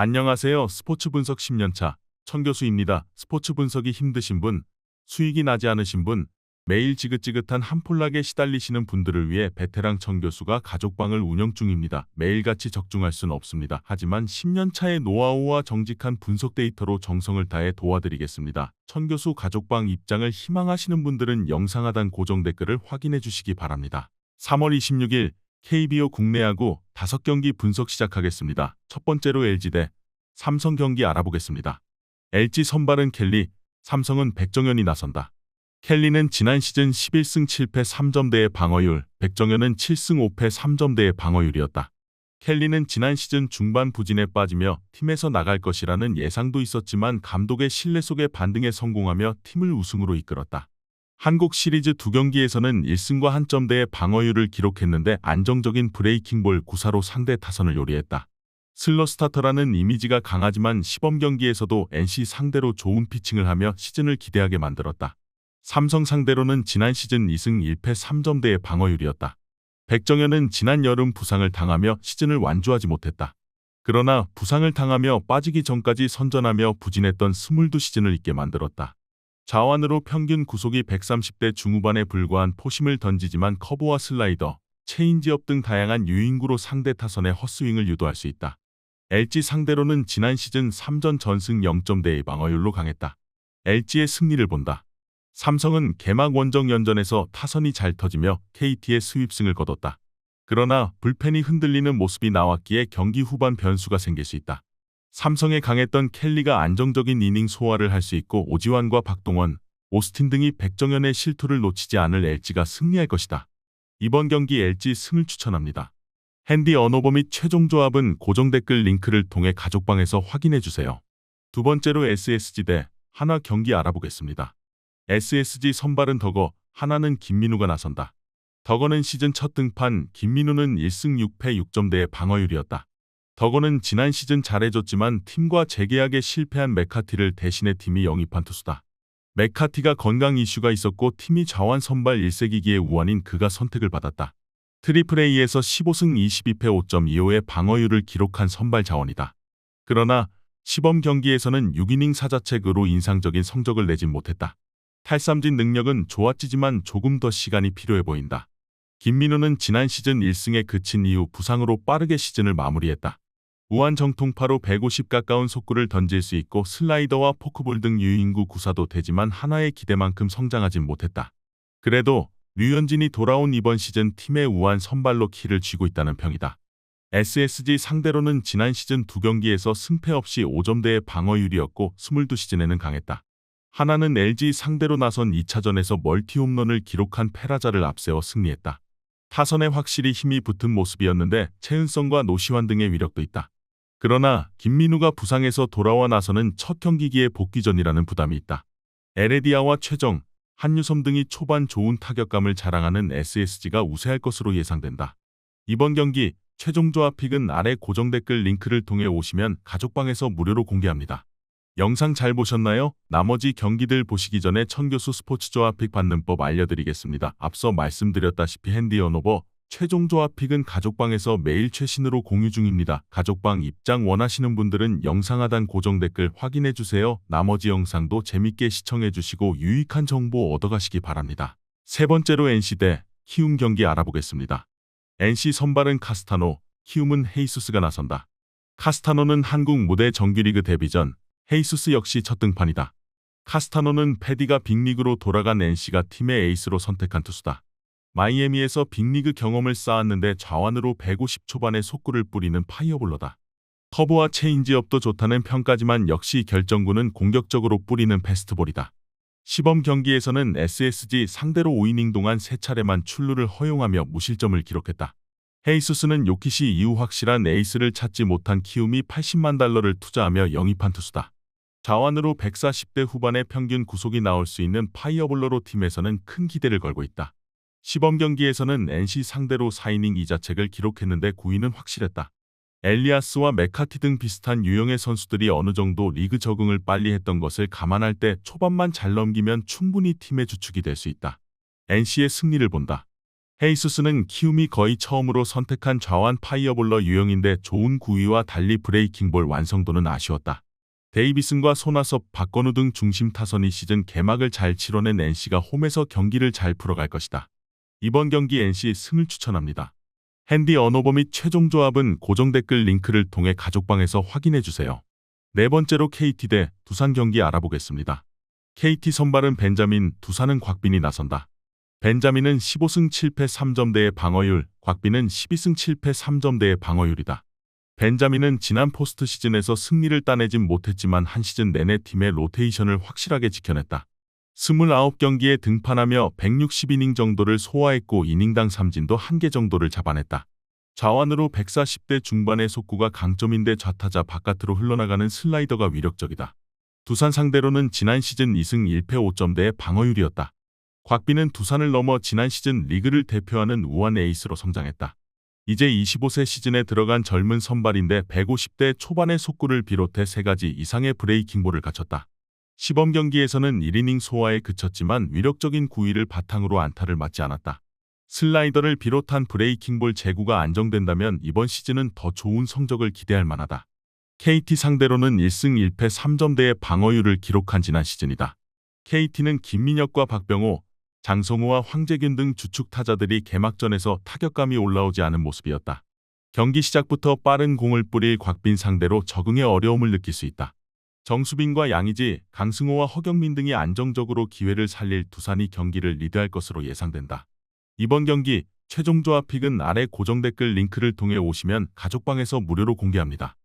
안녕하세요. 스포츠 분석 10년차 천교수입니다. 스포츠 분석이 힘드신 분, 수익이 나지 않으신 분, 매일 지긋지긋한 한폴락에 시달리시는 분들을 위해 베테랑 천교수가 가족방을 운영 중입니다. 매일같이 적중할 수는 없습니다. 하지만 10년차의 노하우와 정직한 분석 데이터로 정성을 다해 도와드리겠습니다. 천교수 가족방 입장을 희망하시는 분들은 영상 하단 고정 댓글을 확인해 주시기 바랍니다. 3월 26일 KBO 국내 야구 5경기 분석 시작하겠습니다. 첫 번째로 LG 대 삼성 경기 알아보겠습니다. LG 선발은 켈리, 삼성은 백정현이 나선다. 켈리는 지난 시즌 11승 7패 3점대의 방어율, 백정현은 7승 5패 3점대의 방어율이었다. 켈리는 지난 시즌 중반 부진에 빠지며 팀에서 나갈 것이라는 예상도 있었지만 감독의 신뢰 속에 반등에 성공하며 팀을 우승으로 이끌었다. 한국 시리즈 2경기에서는 1승과 1점대의 방어율을 기록했는데 안정적인 브레이킹볼 구사로 상대 타선을 요리했다. 슬러 스타터라는 이미지가 강하지만 시범 경기에서도 NC 상대로 좋은 피칭을 하며 시즌을 기대하게 만들었다. 삼성 상대로는 지난 시즌 2승 1패 3점대의 방어율이었다. 백정현은 지난 여름 부상을 당하며 시즌을 완주하지 못했다. 그러나 부상을 당하며 빠지기 전까지 선전하며 부진했던 22시즌을 있게 만들었다. 좌완으로 평균 구속이 130대 중후반에 불과한 포심을 던지지만 커브와 슬라이더, 체인지업 등 다양한 유인구로 상대 타선의 헛스윙을 유도할 수 있다. LG 상대로는 지난 시즌 3전 전승 0점대의 방어율로 강했다. LG의 승리를 본다. 삼성은 개막 원정 연전에서 타선이 잘 터지며 KT의 스윕승을 거뒀다. 그러나 불펜이 흔들리는 모습이 나왔기에 경기 후반 변수가 생길 수 있다. 삼성에 강했던 켈리가 안정적인 이닝 소화를 할 수 있고 오지환과 박동원, 오스틴 등이 백정현의 실투를 놓치지 않을 LG가 승리할 것이다. 이번 경기 LG 승을 추천합니다. 핸디 언어버 및 최종 조합은 고정 댓글 링크를 통해 가족방에서 확인해주세요. 두 번째로 SSG 대 하나 경기 알아보겠습니다. SSG 선발은 덕어, 하나는 김민우가 나선다. 덕어는 시즌 첫 등판, 김민우는 1승 6패 6점대의 방어율이었다. 덕어는 지난 시즌 잘해줬지만 팀과 재계약에 실패한 메카티를 대신해 팀이 영입한 투수다. 메카티가 건강 이슈가 있었고 팀이 좌완 선발 1세기기의 우완인 그가 선택을 받았다. 트리플 A에서 15승 22패 5.25의 방어율을 기록한 선발 자원이다. 그러나 시범 경기에서는 6이닝 사자책으로 인상적인 성적을 내진 못했다. 탈삼진 능력은 좋았지만 조금 더 시간이 필요해 보인다. 김민우는 지난 시즌 1승에 그친 이후 부상으로 빠르게 시즌을 마무리했다. 우완 정통파로 150 가까운 속구를 던질 수 있고 슬라이더와 포크볼 등 유인구 구사도 되지만 하나의 기대만큼 성장하진 못했다. 그래도 류현진이 돌아온 이번 시즌 팀의 우완 선발로 키를 쥐고 있다는 평이다. SSG 상대로는 지난 시즌 2경기에서 승패 없이 5점대의 방어율이었고 22시즌에는 강했다. 하나는 LG 상대로 나선 2차전에서 멀티 홈런을 기록한 페라자를 앞세워 승리했다. 타선에 확실히 힘이 붙은 모습이었는데 최은성과 노시환 등의 위력도 있다. 그러나 김민우가 부상에서 돌아와 나서는 첫 경기기에 복귀전이라는 부담이 있다. 에레디아와 최정, 한유섬 등이 초반 좋은 타격감을 자랑하는 SSG가 우세할 것으로 예상된다. 이번 경기 최종 조합 픽은 아래 고정 댓글 링크를 통해 오시면 가족방에서 무료로 공개합니다. 영상 잘 보셨나요? 나머지 경기들 보시기 전에 천교수 스포츠 조합 픽 받는 법 알려드리겠습니다. 앞서 말씀드렸다시피 핸디 언어버 최종 조합 픽은 가족방에서 매일 최신으로 공유 중입니다. 가족방 입장 원하시는 분들은 영상 하단 고정 댓글 확인해주세요. 나머지 영상도 재밌게 시청해주시고 유익한 정보 얻어가시기 바랍니다. 세 번째로 NC 대 키움 경기 알아보겠습니다. NC 선발은 카스타노, 키움은 헤이수스가 나선다. 카스타노는 한국 무대 정규리그 데뷔전, 헤이수스 역시 첫 등판이다. 카스타노는 패디가 빅리그로 돌아간 NC가 팀의 에이스로 선택한 투수다. 마이애미에서 빅리그 경험을 쌓았는데 좌완으로 150 초반의 속구를 뿌리는 파이어볼러다. 커브와 체인지업도 좋다는 평가지만 역시 결정구는 공격적으로 뿌리는 패스트볼이다. 시범 경기에서는 SSG 상대로 5이닝 동안 3차례만 출루를 허용하며 무실점을 기록했다. 헤이수스는 요키시 이후 확실한 에이스를 찾지 못한 키움이 $80만 투자하며 영입한 투수다. 좌완으로 140대 후반의 평균 구속이 나올 수 있는 파이어볼러로 팀에서는 큰 기대를 걸고 있다. 시범 경기에서는 NC 상대로 4이닝 2자책을 기록했는데 9위는 확실했다. 엘리아스와 메카티 등 비슷한 유형의 선수들이 어느 정도 리그 적응을 빨리 했던 것을 감안할 때 초반만 잘 넘기면 충분히 팀의 주축이 될 수 있다. NC의 승리를 본다. 헤이수스는 키움이 거의 처음으로 선택한 좌완 파이어볼러 유형인데 좋은 구위와 달리 브레이킹볼 완성도는 아쉬웠다. 데이비슨과 손아섭, 박건우 등 중심 타선이 시즌 개막을 잘 치러낸 NC가 홈에서 경기를 잘 풀어갈 것이다. 이번 경기 NC 승을 추천합니다. 핸디 언어버 및 최종 조합은 고정 댓글 링크를 통해 가족방에서 확인해주세요. 네 번째로 KT 대 두산 경기 알아보겠습니다. KT 선발은 벤자민, 두산은 곽빈이 나선다. 벤자민은 15승 7패 3점대의 방어율, 곽빈은 12승 7패 3점대의 방어율이다. 벤자민은 지난 포스트 시즌에서 승리를 따내진 못했지만 한 시즌 내내 팀의 로테이션을 확실하게 지켜냈다. 29경기에 등판하며 160이닝 정도를 소화했고 이닝당 삼진도 1개 정도를 잡아냈다. 좌완으로 140대 중반의 속구가 강점인데 좌타자 바깥으로 흘러나가는 슬라이더가 위력적이다. 두산 상대로는 지난 시즌 2승 1패 5점대의 방어율이었다. 곽빈은 두산을 넘어 지난 시즌 리그를 대표하는 우완 에이스로 성장했다. 이제 25세 시즌에 들어간 젊은 선발인데 150대 초반의 속구를 비롯해 3가지 이상의 브레이킹볼을 갖췄다. 시범경기에서는 1이닝 소화에 그쳤지만 위력적인 구위를 바탕으로 안타를 맞지 않았다. 슬라이더를 비롯한 브레이킹볼 제구가 안정된다면 이번 시즌은 더 좋은 성적을 기대할 만하다. KT 상대로는 1승 1패 3점대의 방어율을 기록한 지난 시즌이다. KT는 김민혁과 박병호, 장성우와 황재균 등 주축 타자들이 개막전에서 타격감이 올라오지 않은 모습이었다. 경기 시작부터 빠른 공을 뿌릴 곽빈 상대로 적응에 어려움을 느낄 수 있다. 정수빈과 양의지, 강승호와 허경민 등이 안정적으로 기회를 살릴 두산이 경기를 리드할 것으로 예상된다. 이번 경기 최종 조합 픽은 아래 고정 댓글 링크를 통해 오시면 가족방에서 무료로 공개합니다.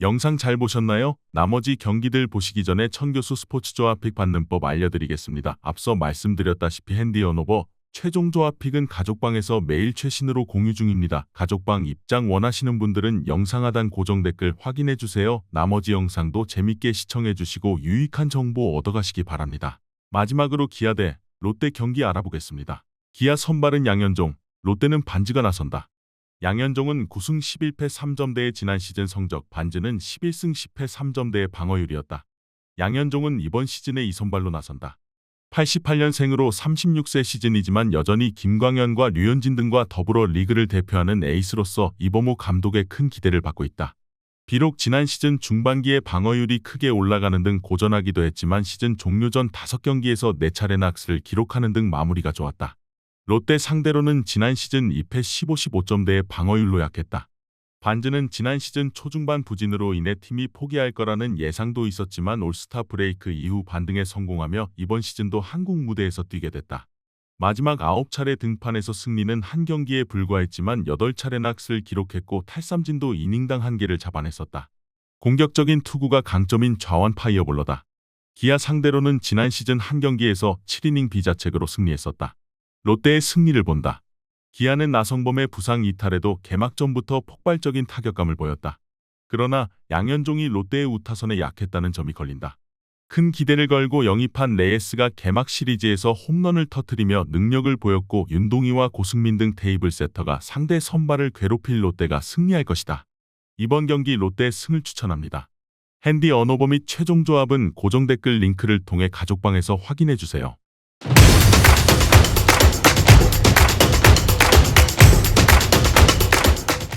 영상 잘 보셨나요? 나머지 경기들 보시기 전에 천교수 스포츠 조합 픽 받는 법 알려드리겠습니다. 앞서 말씀드렸다시피 핸디 언어버 최종 조합 픽은 가족방에서 매일 최신으로 공유 중입니다. 가족방 입장 원하시는 분들은 영상 하단 고정 댓글 확인해주세요. 나머지 영상도 재밌게 시청해주시고 유익한 정보 얻어가시기 바랍니다. 마지막으로 기아 대 롯데 경기 알아보겠습니다. 기아 선발은 양현종, 롯데는 반즈가 나선다. 양현종은 9승 11패 3점대의 지난 시즌 성적, 반즈는 11승 10패 3점대의 방어율이었다. 양현종은 이번 시즌에 2선발로 나선다. 88년생으로 36세 시즌이지만 여전히 김광현과 류현진 등과 더불어 리그를 대표하는 에이스로서 이범호 감독의 큰 기대를 받고 있다. 비록 지난 시즌 중반기에 방어율이 크게 올라가는 등 고전하기도 했지만 시즌 종료 전 5경기에서 4차례 낚스를 기록하는 등 마무리가 좋았다. 롯데 상대로는 지난 시즌 2패 15, 15점대의 방어율로 약했다. 반즈는 지난 시즌 초중반 부진으로 인해 팀이 포기할 거라는 예상도 있었지만 올스타 브레이크 이후 반등에 성공하며 이번 시즌도 한국 무대에서 뛰게 됐다. 마지막 9차례 등판에서 승리는 한 경기에 불과했지만 8차례 낚스를 기록했고 탈삼진도 이닝당 1개를 잡아냈었다. 공격적인 투구가 강점인 좌완 파이어볼러다. 기아 상대로는 지난 시즌 한 경기에서 7이닝 비자책으로 승리했었다. 롯데의 승리를 본다. 기아는 나성범의 부상 이탈에도 개막전부터 폭발적인 타격감을 보였다. 그러나 양현종이 롯데의 우타선에 약했다는 점이 걸린다. 큰 기대를 걸고 영입한 레예스가 개막 시리즈에서 홈런을 터뜨리며 능력을 보였고 윤동희와 고승민 등 테이블 세터가 상대 선발을 괴롭힐 롯데가 승리할 것이다. 이번 경기 롯데 승을 추천합니다. 핸디 언어버 및 최종 조합은 고정 댓글 링크를 통해 가족방에서 확인해주세요.